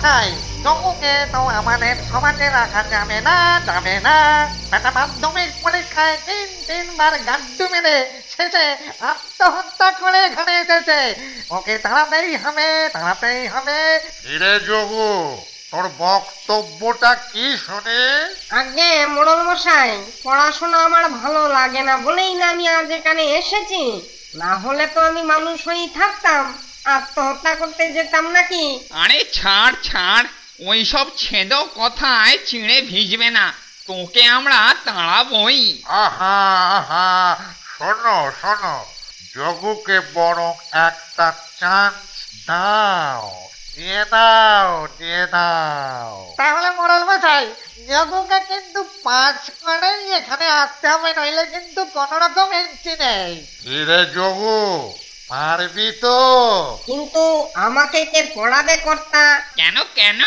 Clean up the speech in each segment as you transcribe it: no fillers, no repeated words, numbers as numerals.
মশাই, জগুকে তো আমাদের সমাজে রাখা যাবে না, যাবে না। একটা মাধ্যমিক পরীক্ষায় 3 বার গাড্ডু মেরে শেষে আত্মহত্যা করে এখানে এসেছে। ওকে তাড়াতেই হবে, তাড়াতেই হবে। কিরে জগু, তোর বক্তব্যটা কি শুনে? আগে মোড়ল মশাই, পড়াশোনা আমার ভালো লাগে না বলেই না আমি আজ এখানে এসেছি। না হলে তো আমি মানুষ হয়েই থাকতাম, আত্মহত্যা করতে যেতাম নাকি? আরে ছাড় ছাড়, ওইসব ছেদো কথায় চিড়ে ভিজবে না, তোকে আমরা তাড়াবই। আহা আহা, শোনো শোনো, জগুকে বরং একটা চান্স দাও, দিয়ে দাও, দিয়ে দাও। তাহলে মোড়ল মশাই, জগুকে কিন্তু 5 করেই এখানে আসতে হবে, নইলে কিন্তু কোনো রকম এন্ট্রি নেই। কিরে জগু, পারবি তো? কিন্তু আমাকে কে পড়াবে কর্তা? কেন কেন,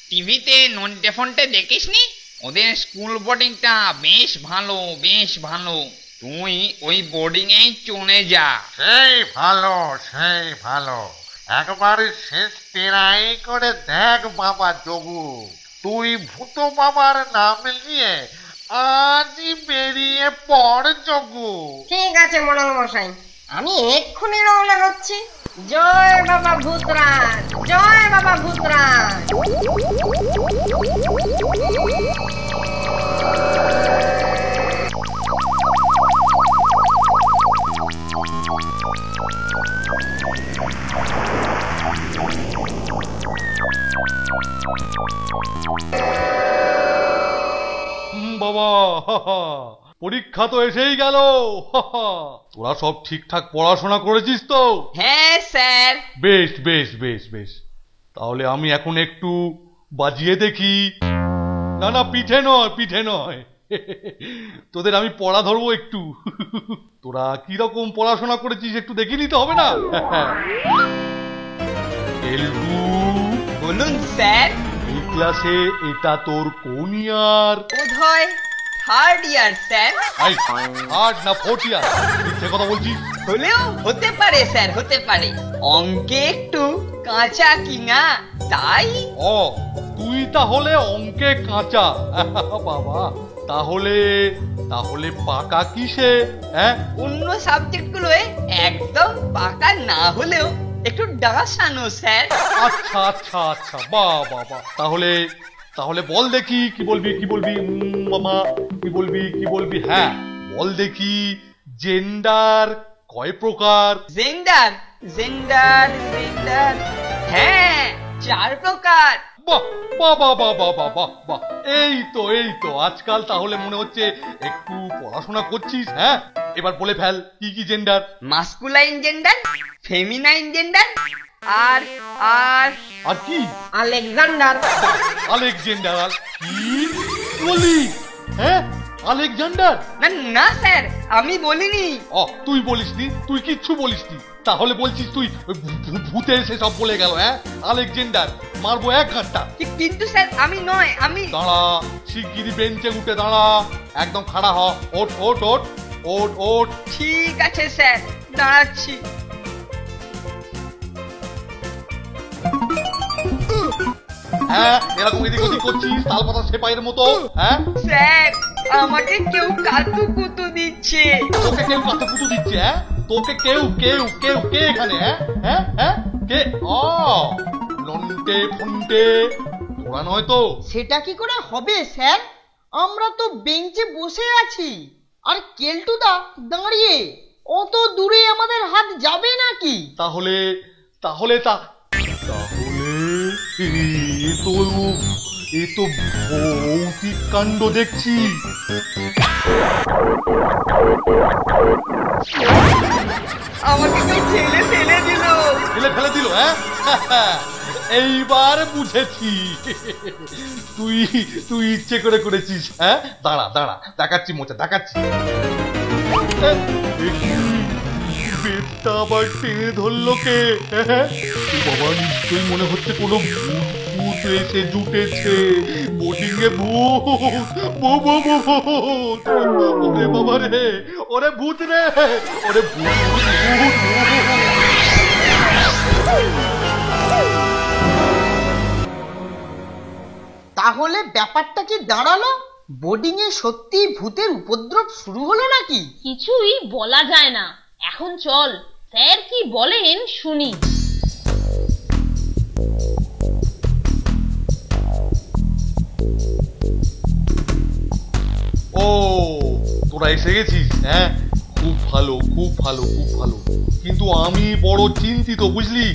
টিভিতে নন্টে ফন্টে দেখিসনি? ওদের স্কুল বোর্ডিংটা বেশ ভালো, বেশ ভালো। তুই ওই বোর্ডিং এই চলে যা। সেই ভালো, সেই ভালো। একবার শেষ ট্রাই করে দেখ বাবা জগু। তুই ভূত বাবার নাম নিয়ে আজই বেরিয়ে পড় জগু। ঠিক আছে মোড়ল মশাই, আমি এক্ষুনি রওনা হচ্ছি। জয় বাবা ভূতরাজ, জয় বাবা ভূতরাজ। বাবা, পরীক্ষা তো এসেই গেল। তোরা সব ঠিকঠাক পড়াশোনা করেছিস তো? হ্যাঁ স্যার। বেশ বেশ বেশ বেশ, তাহলে আমি এখন একটু বাজিয়ে দেখি। না না, পিঠে নয়, পিঠে নয়। তোদের আমি পড়া ধরবো একটু। তোরা কিরকম পড়াশোনা করেছিস একটু দেখে নিতে হবে না? এলটু, বলুন স্যার। এই ক্লাসে এটা তোর কোন ইয়ার? বোধহয় 3rd year sir. I, 3rd না 4th ইয়ার? মিথ্যে কথা বলছিস? হলেও হতে পারে স্যার, হতে পারে। অঙ্কে একটু কাঁচা কিনা তাই। ও, তুই তাহলে অঙ্কে কাঁচা। বাবা, তাহলে তাহলে পাকা কিসে? হ্যাঁ, অন্য সাবজেক্ট গুলোয় একদম পাকা না হলেও একটু ডাসানো স্যার। আচ্ছা আচ্ছা আচ্ছা, বাহ বাবা। তাহলে তাহলে বল দেখি, কি বলবি, কি বলবি মামা, কি বলবি, কি বলবি? হ্যাঁ বল দেখি, জেন্ডার কয় প্রকার? জেন্ডার জেন্ডার জেন্ডার, হ্যাঁ 4 প্রকার। বাহ বাহ বাহ বাহ বাহ বাহ বাহ বাহ, এই তো এই তো, আজকাল তাহলে মনে হচ্ছে একটু পড়াশোনা করছিস। হ্যাঁ, এবার বলে ফেল কি কি gender. Masculine gender, feminine gender, আর আর আর কি? আলেকজান্ডার। আলেকজান্ডার? কি বলি? হ্যাঁ, আলেকজান্ডার? না না স্যার, আমি বলিনি। ও, তুই বলিসনি? তুই কিচ্ছু বলিসনি, তাহলে বলছিস তুই ভূতে এসে সব বলে গেল? হ্যাঁ, আলেকজান্ডার, মারবো 1 ঘন্টা। কিন্তু স্যার আমি নয়, আমি। দাঁড়া, শিগগিরি বেঞ্চে উঠে দাঁড়া, একদম খাড়া হ। ওঠ ওঠ ওঠ ওঠ ওঠ। ঠিক আছে স্যার, দাঁড়াচ্ছি। হ্যাঁ, এরকম এদিক ওদিক করছিস তালপাতা সেপাইয়ের মতো? হ্যাঁ স্যার, আমাকে কেউ কাতুকুতু দিচ্ছে। তোকে কেউ কাতুকুতু দিচ্ছে? হ্যাঁ, তোকে কেউ কেউ কেউ কে এখানে? হ্যাঁ হ্যাঁ হ্যাঁ, কে? ও, নন্টে ফন্টে, তোরা নয় তো? সেটা কি করে হবে স্যার? আমরা তো বেঞ্চে বসে আছি, আর কেলটুদা দাঁড়িয়ে। অত দূরে আমাদের হাত যাবে নাকি? তাহলে তাহলে তাহলে এ তো ভৌতিক কাণ্ড দেখছি। আমাকে কেউ ঠেলে ফেলে দিল। ফেলে দিল? হ্যাঁ, এইবার বুঝেছি। তুই তুই ইচ্ছে করে করেছিস। হ্যাঁ, দাঁড়া দাঁড়া, দেখাচ্ছি মোচা, দেখাচ্ছি। বেদটা আবার টেনে ধরলো কে? বাবা, নিশ্চয়ই মনে হচ্ছে কোনো ভূত এসে জুটেছে। বোর্ডিং এ ভূত, ওরে বাবা রে, ওরে ভূত রে, ওরে ভূত ভূত ভূত। তাহলে ব্যাপারটা কি দাঁড়ালো? বোর্ডিং এ সত্যি ভূতের উপদ্রব শুরু হলো নাকি? কিছুই বলা যায় না। এখন চল স্যার কি বলেন শুনি। ও তোরা এসে গেছিস? হ্যাঁ, খুব ভালো খুব ভালো খুব ভালো। কিন্তু আমি বড় চিন্তিত বুঝলি।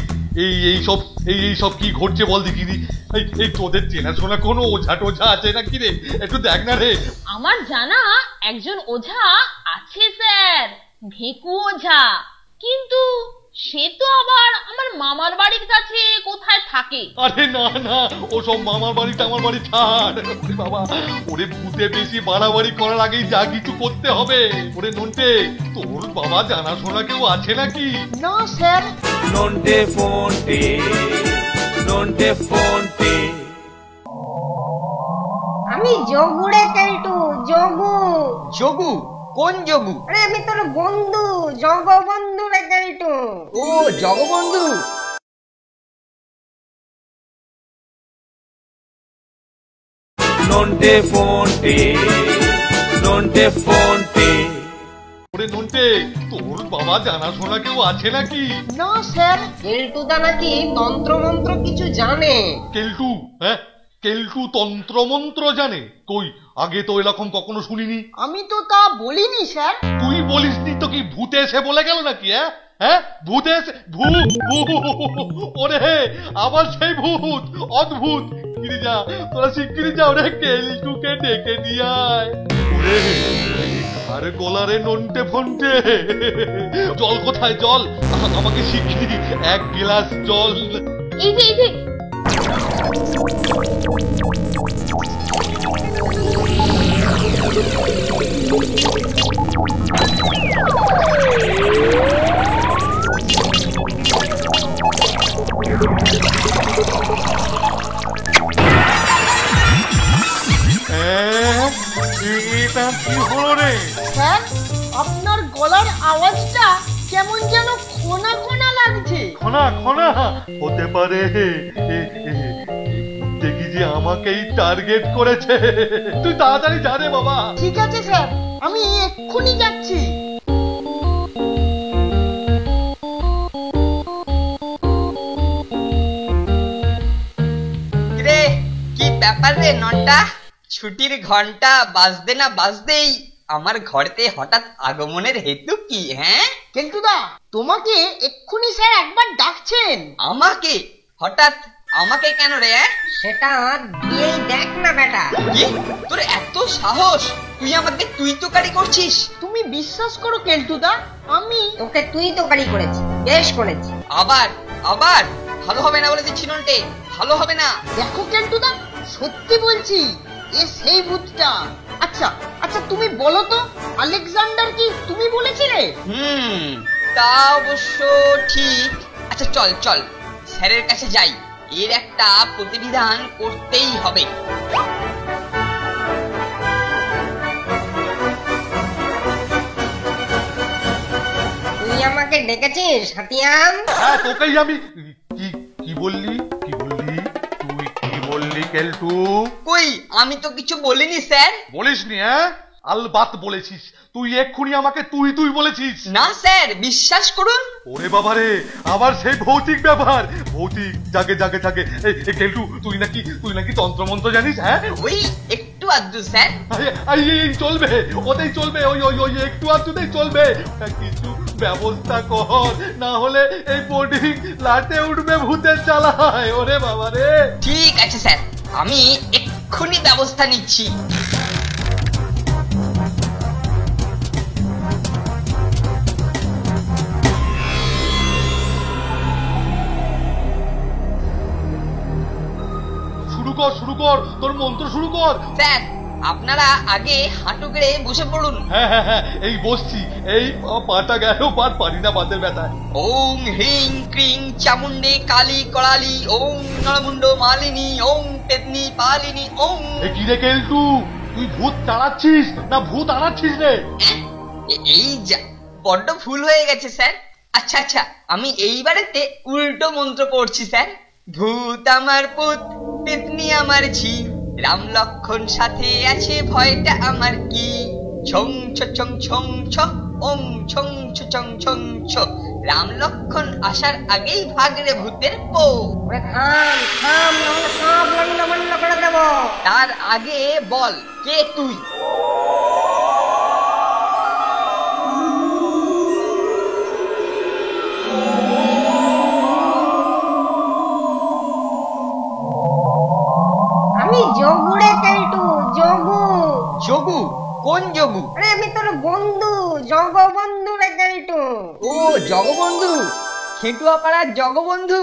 এই সব কি ঘটছে বল দেখিনি। এই তোদের চেনাশোনা কোনো ওঝা টোঝা আছে নাকি রে? একটু দেখ না রে। আমার জানা একজন ওঝা আছে স্যার, ভেকু ওঝা। কিন্তু সে তো আবার আমার মামার বাড়ির কাছে কোথায় থাকে। আরে না না, ওসব মামার বাড়িটা আমার বাড়ি ছাড়। ওরে বাবা, ওরে ভূতে বেশি বাড়াবাড়ি করার আগেই যা কিছু করতে হবে। ওরে নন্টে, তোর বাবা জানাশোনা কেউ আছে নাকি? না স্যার। নন্টে ফোনটে, নন্টে ফোনটে। আমি যোগু রে কেলটু, যোগু। যোগু? কোন যোগু? আরে আমি তোর বন্ধু, জগবন্ধু রে কেলটু। ও জগবন্ধু। নন্টে ফোনটে, নন্টে ফোনটে। ওরে নন্টে, তোর বাবা জানাশোনা কেউ আছে নাকি? না স্যার। কেলটুদা নাকি তন্ত্রমন্ত্র কিছু জানে। কেলটু? হ্যাঁ, কেলটু তন্ত্রমন্ত্র জানে? কই, আগে তো এরকম কখনো শুনিনি। আমি তো তা বলিনি স্যার। তুই বলিসনি তো কি ভূতে এসে বলে গেল নাকি? হ্যাঁ হ্যাঁ, ভূতে এসে ওরে আবার সেই ভূত, অদ্ভুত। শিগগিরি যা, তোরা শিগগিরি যা, ওরে কেলটুকে ডেকে নিয়ে আয়। ওরে আরে গলারে নন্টে ফন্টে, জল কোথায়? জল আমাকে শিগগিরি এক গ্লাস জল। এই যে এই যে। এটা কি হলো রে? স্যার, আপনার গলার আওয়াজটা কেমন যেন খোনা খোনা লাগছে। খোনা খোনা হতে পারে। দেখি যে আমাকেই টার্গেট করেছে। তুই তাড়াতাড়ি যা রে বাবা। ঠিক আছে স্যার, আমি এক্ষুনি যাচ্ছি। রে কি ব্যাপার রে নন্টা? ছুটির ঘন্টা বাজতে না বাজতেই আমার ঘরেতে হঠাৎ আগমনের হেতু কি? হ্যাঁ কেলটুদা, তোমাকে এক্ষুনি স্যার একবার ডাকছেন। আমাকে? হঠাৎ আমাকে কেন রে? সেটা দিয়েই দেখ না বেটা। কি তোর এত সাহস? তুই আমাকে তুই তোকারি করছিস? তুমি বিশ্বাস করো কেলটুদা, আমি তোকে তুই তো গাড়ি করেছি, বেশ করেছি। আবার আবার ভালো হবে না বলে দিচ্ছি নন্টে, ভালো হবে না। দেখো কেলটুদা, সত্যি বলছি, এ সেই ভূতটা। আচ্ছা আচ্ছা, তুমি বলো তো, আলেকজান্ডার কি তুমি বলেছিলে? তা অবশ্য ঠিক। আচ্ছা চল চল, স্যারের কাছে যাই, এর একটা প্রতিবিধান করতেই হবে। তুই আমাকে ডেকেছিস হাতিয়ান? হ্যাঁ, তোকেই আমি। কি কি বললি? কি বললি? তুই কি বললি কেলটু? কই, আমি তো কিছু বলিনি স্যার। বলিসনি? হ্যাঁ, আলবাত বলেছিস। তুই এক্ষুনি আমাকে তুই তুই বলেছিস। না স্যার, বিশ্বাস করুন। ওরে বাবারে, আবার সেই ভৌতিক ব্যাপার। ভৌতিক? জাগে জাগে জাগে। এই কেলটু, তুই নাকি তন্ত্রমন্ত্র জানিস? হ্যাঁ, ওই একটু আধটু স্যার। এই চলবে, ওতেই চলবে, ওই ওই ওই একটু আধটুতেই চলবে। কিছু ব্যবস্থা কর, না হলে এই বোর্ডিং লাটে উঠবে ভূতের জ্বালায়। ওরে বাবারে। ঠিক আছে স্যার, আমি এক্ষুনি ব্যবস্থা নিচ্ছি। শুরু কর, তোর মন্ত্র শুরু কর। স্যার, আপনারা আগে হাঁটু গেড়ে বসে পড়ুন। হ্যাঁ হ্যাঁ হ্যাঁ, এই বসছি। এই পাটা গেল, পারি না বাতের ব্যথায়। ওং হ্রিং ক্রিং চামুন্ডে কালী করালি, ওং নরমুন্ড মালিনী, ওং পেতনি পালিনী, ওং। কি রে কেলটু, তুই ভূত তাড়াচ্ছিস না ভূত আনাচ্ছিস রে? এই যা, বড্ড ভুল হয়ে গেছে স্যার। আচ্ছা আচ্ছা, আমি এইবারেতে উল্টো মন্ত্র পড়ছি স্যার। ভূত আমার পুত, পেতনি আমার ঝি, রাম লক্ষণ সাথে আছে ভয়টা আমার কি ছং ছং ছং ছ ওং ছং ছং ছং ছ রাম লক্ষণ আসার আগেই ভাগরে ভূতের পো ওরে থাম থাম, নাহলে সব লন্ডভন্ড করে দেবো। তার আগে বল কে তুই? আমি যোগু রে কেলটু, যোগু। যোগু? কোন যোগু? আরে আমি তোর বন্ধু, জগবন্ধু রে কেলটু। ও জগবন্ধু, খেটুয়া পাড়ার জগবন্ধু।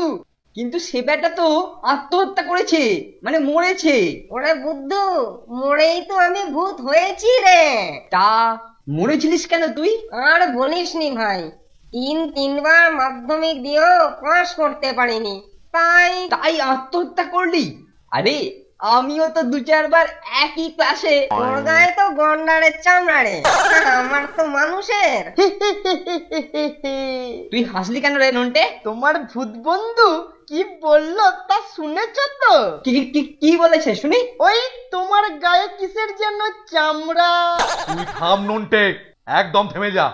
কিন্তু সে বেটা তো আত্মহত্যা করেছে, মানে মরেছে। ওরে বুদ্ধু, মরেই তো আমি ভূত হয়েছি রে। তা মরেছিলিস কেন তুই? আর বলিসনি ভাই, তিনবার মাধ্যমিক দিয়েও পাস করতে পারিনি, তাই আত্মহত্যা করলি? আরে আমিও তো 2-4 বার একই ক্লাসে। তোর গায়ে তো গন্ডারের চামড়া রে, আমার তো মানুষের। তুই হাসলি কেন রে নন্টে? তোমার ভূত বন্ধু কি বললো তা শুনেছ তো? কি বলেছে শুনি? ওই তোমার গায়ে কিসের যেন চামড়া। তুই থাম নন্টে, একদম থেমে যা।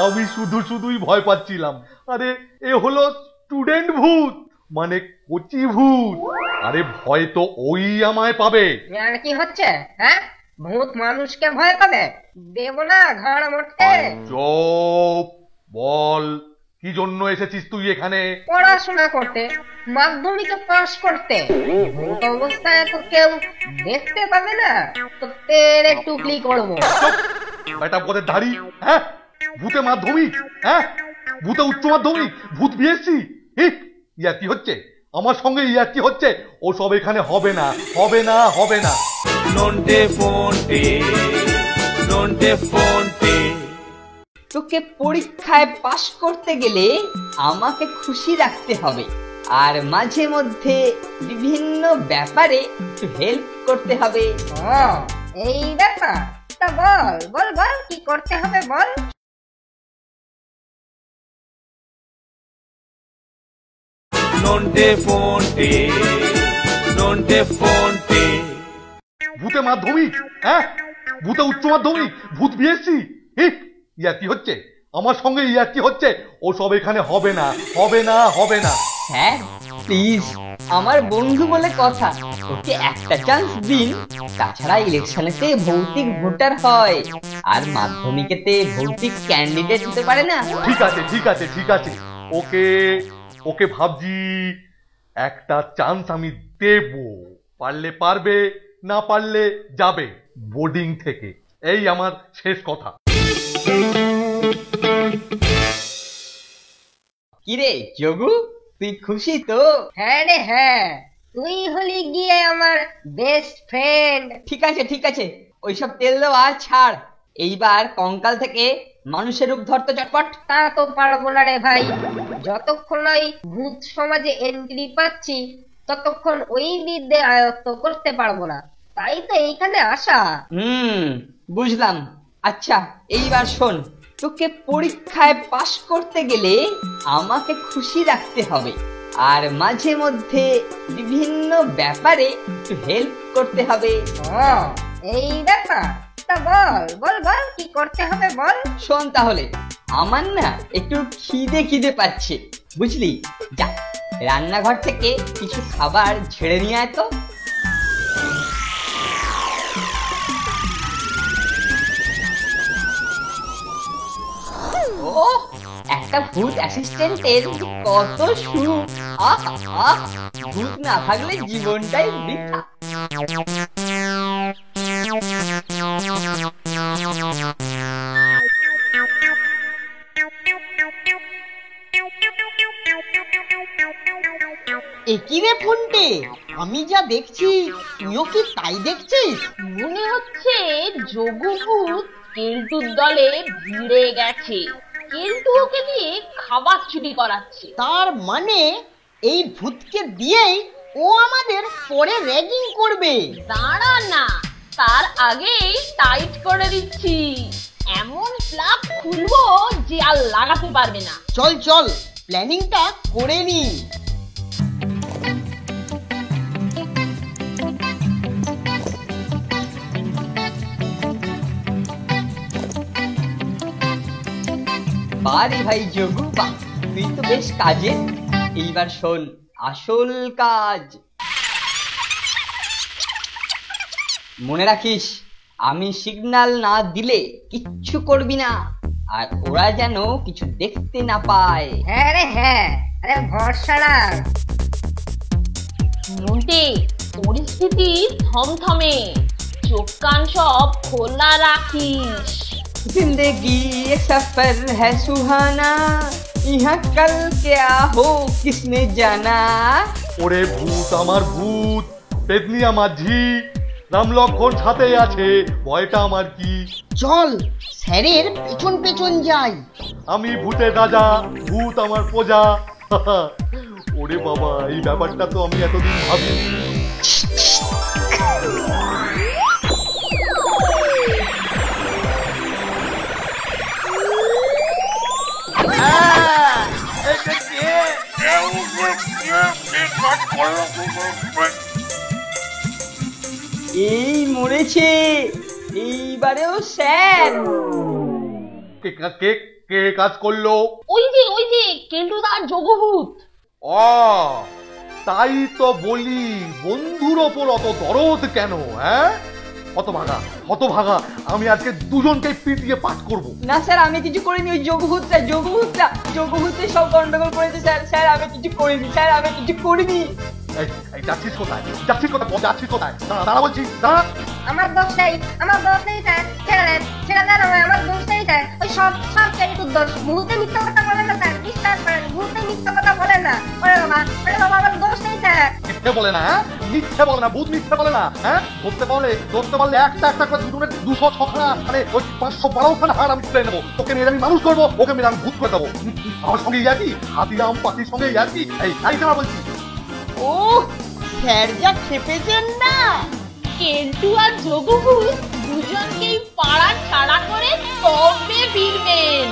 আমি শুধুই ভয় পাচ্ছিলাম। আরে এ হলো স্টুডেন্ট ভূত, মানে কচি ভূত। আরে ভয় তো ওই আমায় পাবে। আর কি হচ্ছে? হ্যাঁ, ভূত মানুষকে ভয় পাবে? দেব না ঘাড় মটকে। চুপ, বল কি জন্য এসেছিস তুই এখানে? পড়াশোনা করতে, মাধ্যমিকে পাস করতে। ভূত অবস্থায় তো কেউ দেখতে পাবে না, তো তেরে টুকলি করবো। বেটা পদের ধাড়ি, হ্যাঁ? ভূতে মাধ্যমিক, হ্যাঁ? ভূতে উচ্চ মাধ্যমিক, ভূত বিএসসি। ইয়া কি হচ্ছে আমার সঙ্গে? ইয়া কি হচ্ছে? ও সব এখানে হবে না, হবে না, হবে না। নন্টে ফন্টে, নন্টে ফন্টে। তোকে পরীক্ষায় পাশ করতে গেলে আমাকে খুশি রাখতে হবে, আর মাঝে মধ্যে বিভিন্ন ব্যাপারে একটু হেল্প করতে হবে। এই ব্যাপার, তা বল বল বল, কি করতে হবে বল। নন্টে ফন্টে, নন্টে ফন্টে। ভূতে মাধ্যমিক, হ্যাঁ? ভূতে উচ্চ মাধ্যমিক, ভূত বিএসসি। ইয়া কি হচ্ছে আমার সঙ্গে? ইয়া কি হচ্ছে? ও সব এখানে হবে না, হবে না, হবে না। হ্যাঁ প্লিজ, আমার বন্ধু বলে কথা, ওকে একটা চান্স দিন। তাছাড়া ইলেকশনেতে ভৌতিক ভোটার হয়, আর মাধ্যমিকেতে ভৌতিক ক্যান্ডিডেট হতে পারে না। ঠিক আছে, ঠিক আছে, ঠিক আছে, ওকে ওকে ভাবছি একটা চান্স আমি দেব। পারলে পারবে, না পারলে যাবে বোর্ডিং থেকে। এই আমার শেষ কথা। কিরে যোগু, তুই খুশি তো? হ্যাঁ রে হ্যাঁ, তুই হলি গিয়ে আমার বেস্ট ফ্রেন্ড। ঠিক আছে ঠিক আছে, ওইসব তেল দেওয়া ছাড়। এইবার কঙ্কাল থেকে মানুষের রূপ ধরতে চটপট। তা তো পারবো না রে ভাই, যতক্ষণ ওই ভূত সমাজে এন্ট্রি পাচ্ছি ততক্ষণ ওই বিদ্যে আয়ত্ত করতে পারবো না, তাই তো এইখানে আসা। বুঝলাম। আচ্ছা এইবার শোন, তোকে পরীক্ষায় পাশ করতে গেলে আমাকে খুশি রাখতে হবে, আর মাঝে মধ্যে বিভিন্ন ব্যাপারে একটু হেল্প করতে হবে। এই ব্যাপার, তা বল বল বল, কি করতে হবে বল। শোন তাহলে, আমার না একটু খিদে পাচ্ছে, বুঝলি? যা রান্নাঘর থেকে কিছু খাবার ঝেড়ে নিয়ে আয় তো। ও, একটা ভূত অ্যাসিস্ট্যান্টের কত সুখ! ভূত না থাকলে জীবনটাই বৃথা। একই রে ফোনটে, আমি যা দেখছি তুইও কি তাই দেখছিস? মনে হচ্ছে যোগু ভূত কেলটুর দলে ভিড়ে গেছে, কেলটু ওকে দিয়ে খাবার চুরি করাচ্ছে। তার মানে এই ভূতকে দিয়েই ও আমাদের পরে র্যাগিং করবে। দাঁড়া না, তার আগেই টাইট করে দিচ্ছি, এমন প্লাগ খুলবো যে আর লাগাতে পারবে না। চল চল, প্ল্যানিংটা করে নি। বারে ভাই যোগু বাহ, তুই তো বেশ কাজে। এইবার শোন আসল কাজ। মনে রাখিস, আমি সিগন্যাল না দিলে কিচ্ছু করবি না, আর ওরা যেন কিছু দেখতে না পায়। হ্যাঁ রে হ্যাঁ, আরে ভরসা রাখ। নন্টে, পরিস্থিতি থমথমে, চোখ কান সব খোলা রাখিস। जिंदगी ये सफर है सुहाना, यहाँ कल क्या हो किसने जाना। ওরে ভূত আমার ভূত, পেতনি আমার ঝি, রাম লক্ষণ সাথে আছে, ভয়টা আমার কি। চল স্যারের পেছন পেছন যাই। আমি ভূতের রাজা, ভূত আমার প্রজা। ওরে বাবা, এই ব্যাপারটা তো আমি এতদিন ভাবিনি। এই মরেছে, এইবারেও স্যার। কে কে কে কাজ করলো? ওই যে কেলটুদার যোগভূত। ও তাই তো বলি, বন্ধুর ওপর অত দরদ কেন? হ্যাঁ হতভাগা, আমি আজকে দুজনকে পিটিয়ে পাঠ করব। না স্যার, আমি কিছু করিনি, ওই যোগভূতটা সব গন্ডগোল করেছে স্যার। স্যার আমি কিছু করিনি। এই যাচ্ছিস কোথায়? দাঁড়া বলছি, দাঁড়া। আমার দোষ নেই স্যার, ছেড়ে দেন আমায়, আমার দোষ নেই স্যার। ওই সব কেলটুর দোষ। ভূতে মিথ্যা কথা বলে না স্যার, বিশ্বাস করেন, ভূতে মিথ্যা কথা বলে না। ওরে বাবা আমার দোষ নেই স্যার। মিথ্যে বলে না, মিথ্যে বলে না, ভূত মিথ্যে বলে না। হ্যাঁ, ধরতে পারলে একটা করে দুজনের 200 ছখানা, মানে ওই 512খানা হাড় আমি তুলে নেবো। তোকে মেয়ে আমি মানুষ করবো, ওকে মেয়ে আমি ভূত করে দেবো। আমার সঙ্গে একই, হাতিরাম পাতির সঙ্গে একই। এই না বলছি। ও স্যার যা খেপেছেন না। কেলটু আর যোগভূত দুজনকেই পাড়া ছাড়া করে তবে ফিরবেন।